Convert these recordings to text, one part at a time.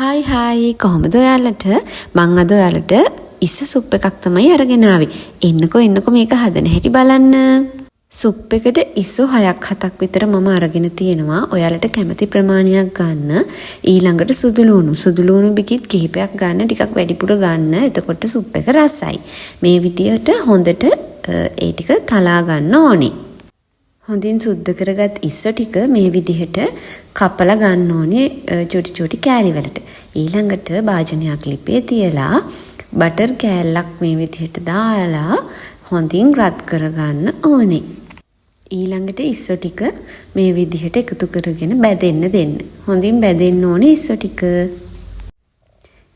Hi කොහොමද ඔයාලට මං අද ඔයාලට ඉස්ස සුප් එකක් තමයි අරගෙන ආවේ. එන්නකෝ මේක හදන හැටි බලන්න. සුප් එකට ඉස්සු 6ක් 7ක් විතර මම අරගෙන තියෙනවා. ඔයාලට කැමති ප්‍රමාණයක් ගන්න. ඊළඟට සුදු ලුණු බිකිත් කිහිපයක් ගන්න, ටිකක් වැඩිපුර ගන්න. එතකොට සුප් එක රසයි. මේ විදියට හොඳට ඒ ටික තලා ගන්න ඕනේ. හොඳින් සුද්ධ කරගත් ඉස්ස ටික මේ විදිහට කපලා ගන්න ඕනේ චුටි කෑලි වලට. ඊළඟට භාජනයක් ලිපේ තියලා බටර් කෑල්ලක් මේ විදිහට දාලා හොඳින් රත් කරගන්න ඕනේ. ඊළඟට ඉස්ස ටික මේ විදිහට එකතු කරගෙන බැදෙන්න දෙන්න. හොඳින් බැදෙන්න ඕනේ ඉස්ස ටික.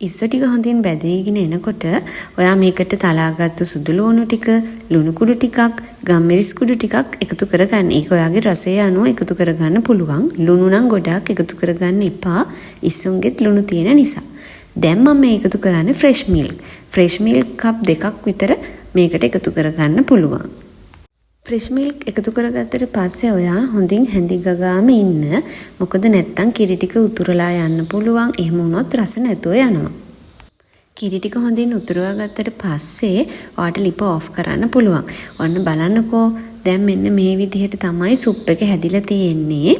ඉස්ස ටික හොඳින් බැදීගෙන එනකොට ඔයා මේකට තලාගත්තු සුදු ලුණු ටික, ලුණු කුඩු ටිකක්, ගම්මිරිස් කුඩු ටිකක් එකතු කරගන්න. ඒක ඔයාගේ රසය අනුව එකතු කරගන්න පුළුවන්. ලුණු නම් ගොඩක් එකතු කරගන්න එපා. ඉස්සුන්ගෙත් ලුණු තියෙන නිසා. දැන් මම එකතු කරන්නේ ෆ්‍රෙෂ් මිල්ක්. ෆ්‍රෙෂ් මිල්ක් කප් 2ක් විතර මේකට එකතු කරගන්න පුළුවන්. ෆ්‍රෙෂ් මිල්ක් එකතු කරගත්තට පස්සේ ඔයා හොඳින් හැඳි ගගාම ඉන්න. මොකද නැත්තම් කිරි ටික උතුරලා යන්න පුළුවන්. එහෙම වුණොත් රස නැතුව යනවා. කිරි ටික හොඳින් උතුරවා ගත්තට පස්සේ ඔයාට ලිප ඔෆ් කරන්න පුළුවන්. ඔන්න බලන්නකෝ. දැන් මෙන්න මේ විදිහට තමයි සුප් එක හැදිලා තියෙන්නේ.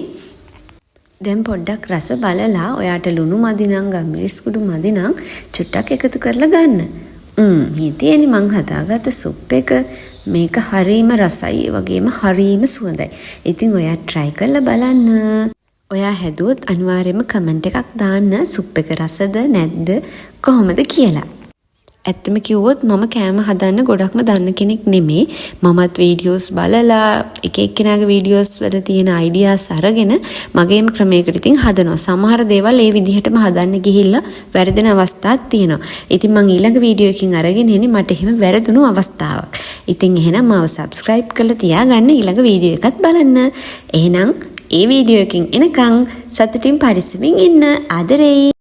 දැන් පොඩ්ඩක් රස බලලා ඔයාට ලුණු මදි නම් ගම්මිරිස් කුඩු මදි නම් චුට්ටක් එකතු කරලා ගන්න. මේ තියෙන්නේ මං හදාගත්ත සුප් එක. මේක හරීම රසයි, ඒ වගේම හරීම සුවඳයි. ඉතින් ඔයා try කරලා බලන්න. ඔයා හැදුවොත් අනිවාර්යයෙන්ම කමෙන්ට් එකක් දාන්න සුප් එක රසද නැද්ද කොහොමද කියලා. ඇත්තම කිව්වොත් මම කෑම හදන්න ගොඩක්ම දන්න කෙනෙක් නෙමෙයි. මමත් වීඩියෝස් බලලා එක එක්කෙනාගේ වීඩියෝස් වල තියෙන අයිඩියාස් අරගෙන මගේම ක්‍රමයකට ඉතින් හදනවා. සමහර දේවල් ඒ විදිහටම හදන්න ගිහිල්ලා වැරදෙන අවස්ථාත් තියෙනවා. ඉතින් මම ඊළඟ වීඩියෝ එකකින් අරගෙන එන්නේ මට එහෙම වැරදුණු අවස්ථාවක්. ඉතින් එහෙනම් මාව subscribe කරලා තියාගන්න, ඊළඟ වීඩියෝ එකත් බලන්න. එහෙනම් ඒ වීඩියෝ එකකින් එනකන් සතුටින් පරිස්සමින් ඉන්න. ආදරෙයි.